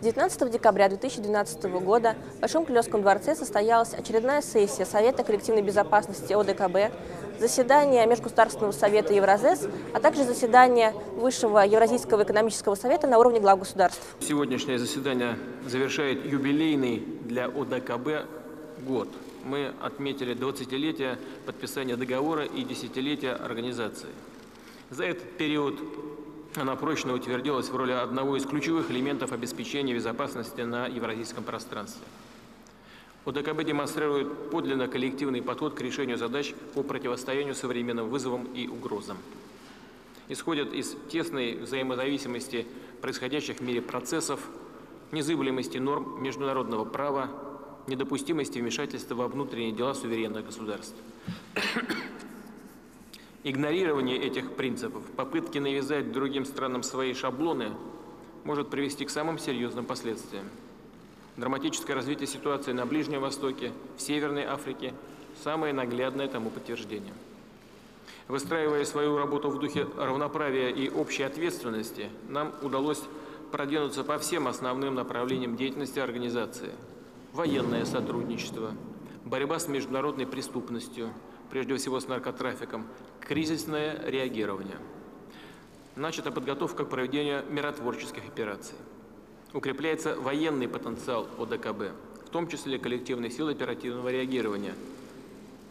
19 декабря 2012 года в Большом Кремлевском дворце состоялась очередная сессия Совета коллективной безопасности ОДКБ, заседание Межгосударственного совета Евразес, а также заседание Высшего Евразийского экономического совета на уровне глав государств. Сегодняшнее заседание завершает юбилейный для ОДКБ год. Мы отметили 20-летие подписания договора и десятилетие организации. За этот период она прочно утвердилась в роли одного из ключевых элементов обеспечения безопасности на евразийском пространстве. ОДКБ демонстрирует подлинно коллективный подход к решению задач по противостоянию современным вызовам и угрозам. Исходят из тесной взаимозависимости происходящих в мире процессов, незыблемости норм международного права, недопустимости вмешательства во внутренние дела суверенных государств. Игнорирование этих принципов, попытки навязать другим странам свои шаблоны может привести к самым серьезным последствиям. Драматическое развитие ситуации на Ближнем Востоке, в Северной Африке – самое наглядное тому подтверждение. Выстраивая свою работу в духе равноправия и общей ответственности, нам удалось продвинуться по всем основным направлениям деятельности организации. Военное сотрудничество, борьба с международной преступностью, прежде всего с наркотрафиком, кризисное реагирование. Начата подготовка к проведению миротворческих операций. Укрепляется военный потенциал ОДКБ, в том числе коллективные силы оперативного реагирования.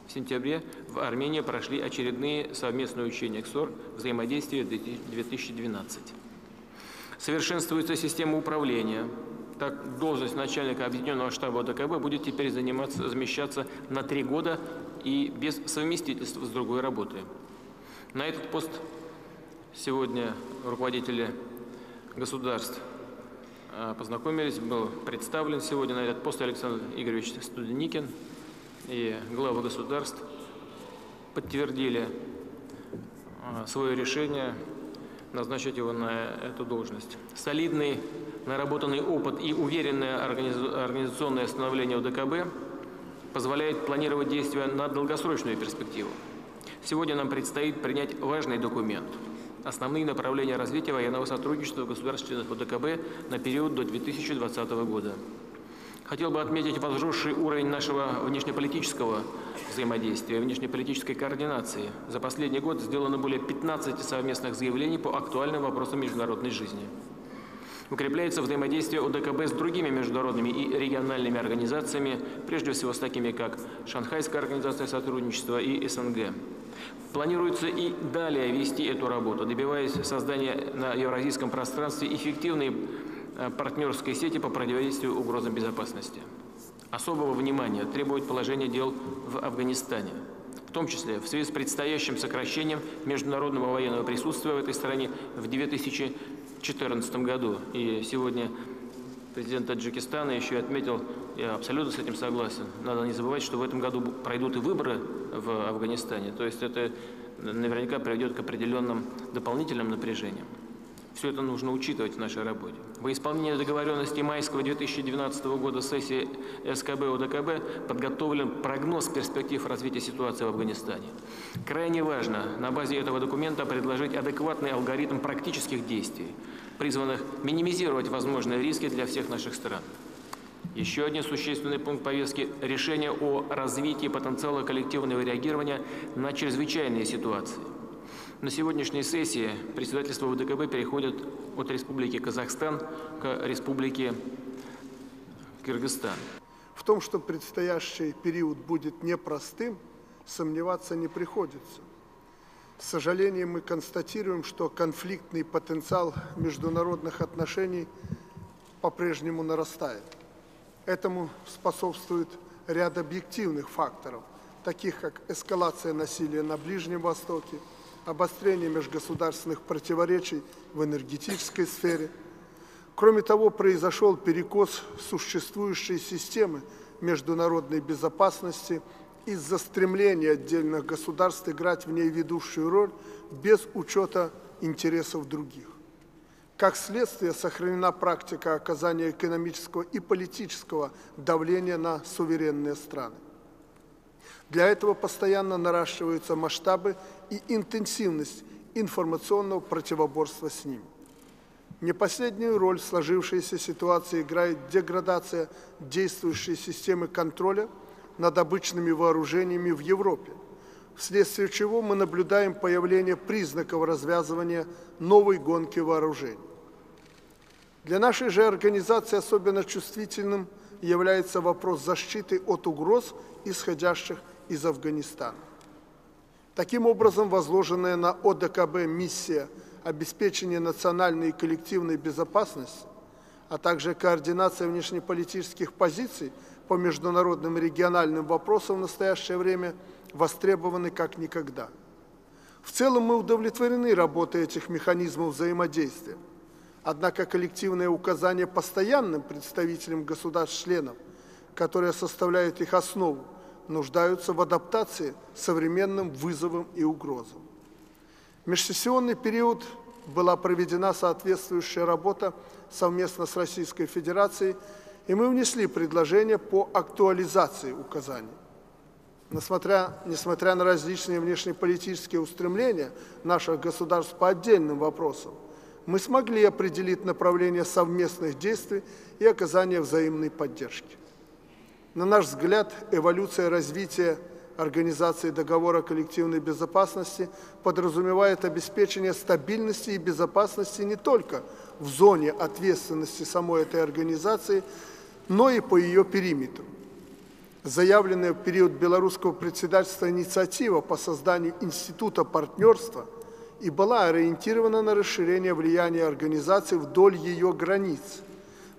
В сентябре в Армении прошли очередные совместные учения КСОР «Взаимодействие 2012». Совершенствуется система управления. Так, должность начальника объединенного штаба ОДКБ будет теперь замещаться на 3 года и без совместительства с другой работой. На этот пост сегодня руководители государств познакомились, был представлен сегодня на этот пост Александр Игоревич Студеникин, и главы государств подтвердили свое решение назначить его на эту должность. Солидный наработанный опыт и уверенное организационное становление ОДКБ позволяет планировать действия на долгосрочную перспективу. Сегодня нам предстоит принять важный документ – основные направления развития военного сотрудничества государств-членов ОДКБ на период до 2020 года. Хотел бы отметить возросший уровень нашего внешнеполитического взаимодействия, внешнеполитической координации. За последний год сделано более 15 совместных заявлений по актуальным вопросам международной жизни. Укрепляется взаимодействие ОДКБ с другими международными и региональными организациями, прежде всего с такими, как Шанхайская организация сотрудничества и СНГ. Планируется и далее вести эту работу, добиваясь создания на евразийском пространстве эффективной партнерской сети по противодействию угрозам безопасности. Особого внимания требует положение дел в Афганистане, в том числе в связи с предстоящим сокращением международного военного присутствия в этой стране в 2014 году. И сегодня президент Таджикистана еще отметил, я абсолютно с этим согласен, надо не забывать, что в этом году пройдут и выборы в Афганистане, то есть это наверняка приведет к определенным дополнительным напряжениям. Все это нужно учитывать в нашей работе. Во исполнение договоренности майского 2012 года сессии СКБ ОДКБ подготовлен прогноз перспектив развития ситуации в Афганистане. Крайне важно на базе этого документа предложить адекватный алгоритм практических действий, призванных минимизировать возможные риски для всех наших стран. Еще один существенный пункт повестки – решение о развитии потенциала коллективного реагирования на чрезвычайные ситуации. На сегодняшней сессии председательство ОДКБ переходит от Республики Казахстан к Республике Кыргызстан. В том, что предстоящий период будет непростым, сомневаться не приходится. С сожалением мы констатируем, что конфликтный потенциал международных отношений по-прежнему нарастает. Этому способствует ряд объективных факторов, таких как эскалация насилия на Ближнем Востоке, обострение межгосударственных противоречий в энергетической сфере. Кроме того, произошел перекос существующей системы международной безопасности из-за стремления отдельных государств играть в ней ведущую роль без учета интересов других. Как следствие, сохранена практика оказания экономического и политического давления на суверенные страны. Для этого постоянно наращиваются масштабы и интенсивность информационного противоборства с ними. Не последнюю роль в сложившейся ситуации играет деградация действующей системы контроля над обычными вооружениями в Европе, вследствие чего мы наблюдаем появление признаков развязывания новой гонки вооружений. Для нашей же организации особенно чувствительным является вопрос защиты от угроз, исходящих из Афганистана. Таким образом, возложенная на ОДКБ миссия обеспечения национальной и коллективной безопасности, а также координация внешнеполитических позиций по международным и региональным вопросам в настоящее время востребованы как никогда. В целом мы удовлетворены работой этих механизмов взаимодействия. Однако коллективные указания постоянным представителям государств-членов, которые составляют их основу, нуждаются в адаптации современным вызовам и угрозам. В межсессионный период была проведена соответствующая работа совместно с Российской Федерацией, и мы внесли предложение по актуализации указаний. Несмотря на различные внешнеполитические устремления наших государств по отдельным вопросам, мы смогли определить направление совместных действий и оказания взаимной поддержки. На наш взгляд, эволюция развития Организации договора коллективной безопасности подразумевает обеспечение стабильности и безопасности не только в зоне ответственности самой этой организации, но и по ее периметру. Заявленная в период белорусского председательства инициатива по созданию института партнерства и была ориентирована на расширение влияния организации вдоль ее границ.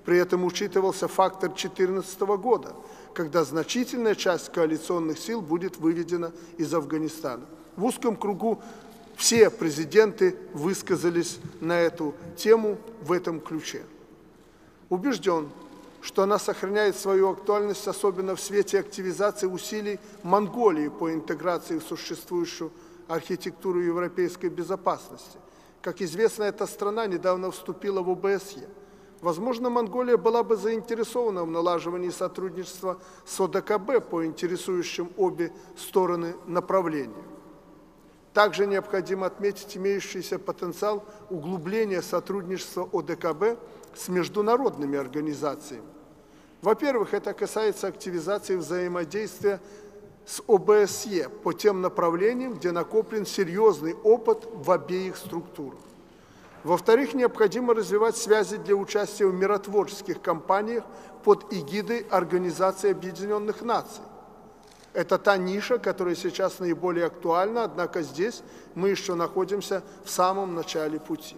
При этом учитывался фактор 2014 года, когда значительная часть коалиционных сил будет выведена из Афганистана. В узком кругу все президенты высказались на эту тему в этом ключе. Убежден, что она сохраняет свою актуальность, особенно в свете активизации усилий Монголии по интеграции в существующую архитектуру европейской безопасности. Как известно, эта страна недавно вступила в ОБСЕ. Возможно, Монголия была бы заинтересована в налаживании сотрудничества с ОДКБ по интересующим обе стороны направлениям. Также необходимо отметить имеющийся потенциал углубления сотрудничества ОДКБ с международными организациями. Во-первых, это касается активизации взаимодействия с ОБСЕ по тем направлениям, где накоплен серьезный опыт в обеих структурах. Во-вторых, необходимо развивать связи для участия в миротворческих кампаниях под эгидой Организации Объединенных Наций. Это та ниша, которая сейчас наиболее актуальна, однако здесь мы еще находимся в самом начале пути.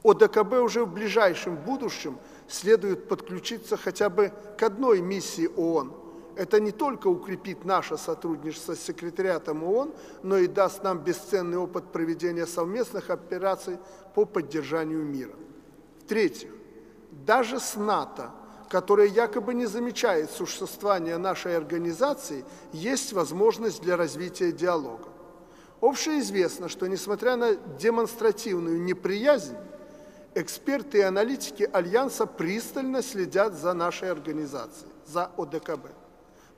ОДКБ уже в ближайшем будущем следует подключиться хотя бы к одной миссии ООН. Это не только укрепит наше сотрудничество с секретариатом ООН, но и даст нам бесценный опыт проведения совместных операций по поддержанию мира. В-третьих, даже с НАТО, которая якобы не замечает существования нашей организации, есть возможность для развития диалога. Общеизвестно, что несмотря на демонстративную неприязнь, эксперты и аналитики Альянса пристально следят за нашей организацией, за ОДКБ,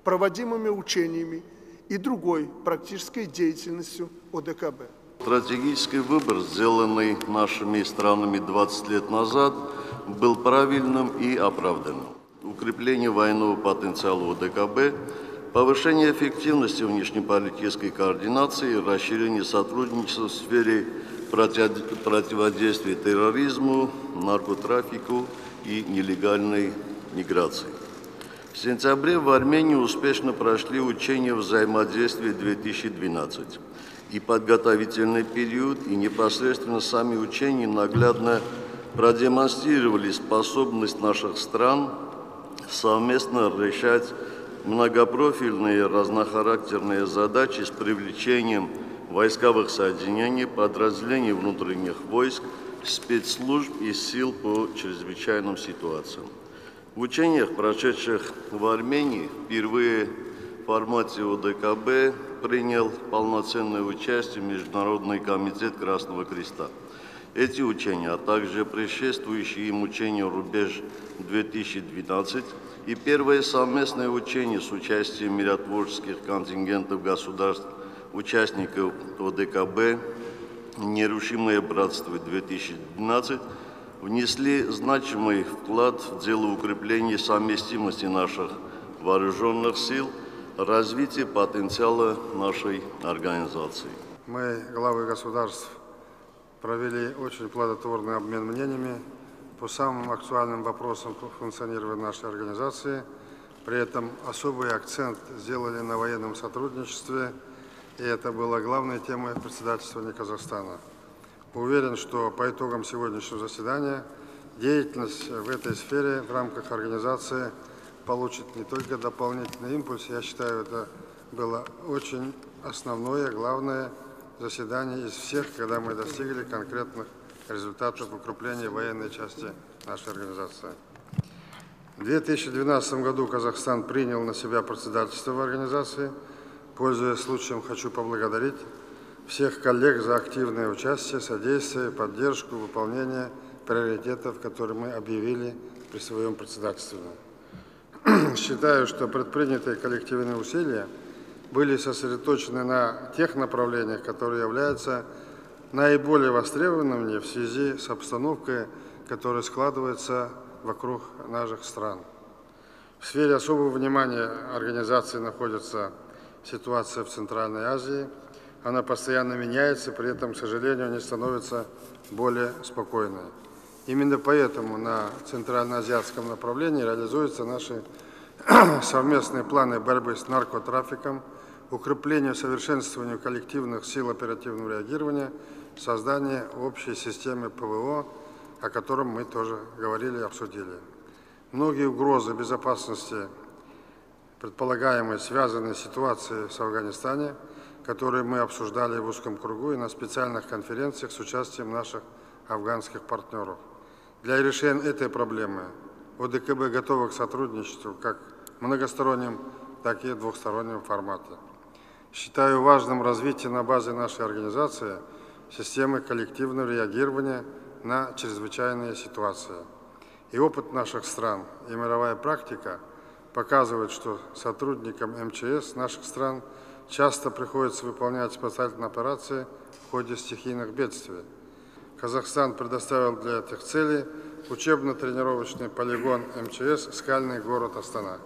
проводимыми учениями и другой практической деятельностью ОДКБ. Стратегический выбор, сделанный нашими странами 20 лет назад, был правильным и оправданным. Укрепление военного потенциала ОДКБ, повышение эффективности внешнеполитической координации, расширение сотрудничества в сфере противодействия терроризму, наркотрафику и нелегальной миграции. В сентябре в Армении успешно прошли учения взаимодействия 2012. И подготовительный период, и непосредственно сами учения наглядно продемонстрировали способность наших стран совместно решать многопрофильные разнохарактерные задачи с привлечением войсковых соединений, подразделений внутренних войск, спецслужб и сил по чрезвычайным ситуациям. В учениях, прошедших в Армении, впервые в формате ОДКБ принял полноценное участие Международный комитет Красного Креста. Эти учения, а также предшествующие им учения «Рубеж-2012» и первое совместное учение с участием миротворческих контингентов государств, участников ОДКБ, «Нерушимое братство-2012» внесли значимый вклад в дело укрепления совместимости наших вооруженных сил, развития потенциала нашей организации. Мы, главы государств, провели очень плодотворный обмен мнениями по самым актуальным вопросам функционирования нашей организации. При этом особый акцент сделали на военном сотрудничестве, и это была главной темой председательствования Казахстана. Уверен, что по итогам сегодняшнего заседания деятельность в этой сфере в рамках организации получит не только дополнительный импульс, я считаю, это было очень основное, главное заседание из всех, когда мы достигли конкретных результатов укрепления военной части нашей организации. В 2012 году Казахстан принял на себя председательство в организации. Пользуясь случаем, хочу поблагодарить всех коллег за активное участие, содействие, поддержку, выполнение приоритетов, которые мы объявили при своем председательстве. Считаю, что предпринятые коллективные усилия были сосредоточены на тех направлениях, которые являются наиболее востребованными в связи с обстановкой, которая складывается вокруг наших стран. В сфере особого внимания организации находится ситуация в Центральной Азии. Она постоянно меняется, при этом, к сожалению, не становится более спокойной. Именно поэтому на центральноазиатском направлении реализуются наши совместные планы борьбы с наркотрафиком, укреплению и совершенствованию коллективных сил оперативного реагирования, создание общей системы ПВО, о котором мы тоже говорили и обсудили. Многие угрозы безопасности, предполагаемые, связанные с ситуацией в Афганистане, которые мы обсуждали в узком кругу и на специальных конференциях с участием наших афганских партнеров. Для решения этой проблемы ОДКБ готова к сотрудничеству как в многостороннем, так и в двухстороннем формате. Считаю важным развитие на базе нашей организации системы коллективного реагирования на чрезвычайные ситуации. И опыт наших стран, и мировая практика показывают, что сотрудникам МЧС наших стран часто приходится выполнять спасательные операции в ходе стихийных бедствий. Казахстан предоставил для этих целей учебно-тренировочный полигон МЧС «Скальный город Астана».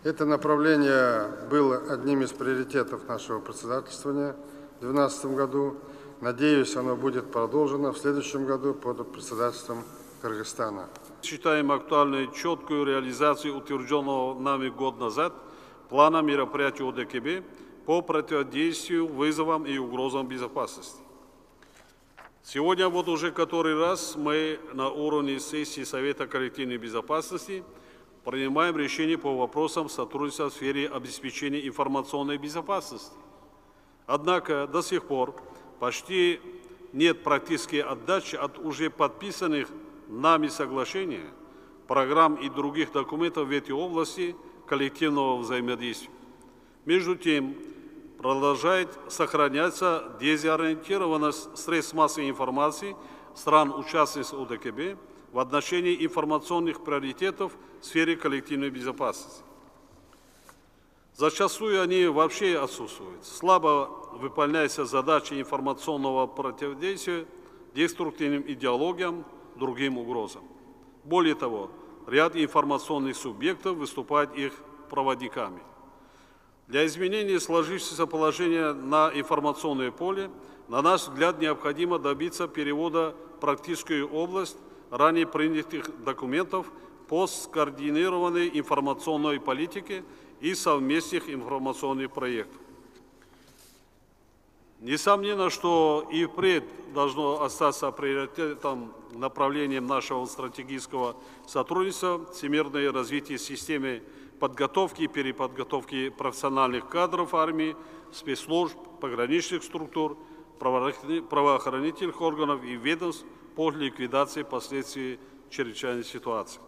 Это направление было одним из приоритетов нашего председательствования в 2012 году. Надеюсь, оно будет продолжено в следующем году под председательством Кыргызстана. Считаем актуальной четкую реализацию утвержденного нами год назад плана мероприятий ОДКБ по противодействию вызовам и угрозам безопасности. Сегодня вот уже который раз мы на уровне сессии Совета коллективной безопасности принимаем решения по вопросам сотрудничества в сфере обеспечения информационной безопасности. Однако до сих пор почти нет практической отдачи от уже подписанных нами соглашений, программ и других документов в этой области коллективного взаимодействия. Между тем, продолжает сохраняться дезориентированность средств массовой информации стран-участниц ОДКБ в отношении информационных приоритетов в сфере коллективной безопасности. Зачастую они вообще отсутствуют. Слабо выполняются задачи информационного противодействия деструктивным идеологиям, другим угрозам. Более того, ряд информационных субъектов выступает их проводниками. Для изменения сложившегося положения на информационное поле, на наш взгляд, необходимо добиться перевода в практическую область ранее принятых документов по скоординированной информационной политике и совместных информационных проектов. Несомненно, что и впредь должно остаться приоритетом направлением нашего стратегического сотрудничества всемирное развитие системы подготовки и переподготовки профессиональных кадров армии, спецслужб, пограничных структур, правоохранительных органов и ведомств по ликвидации последствий чрезвычайной ситуации.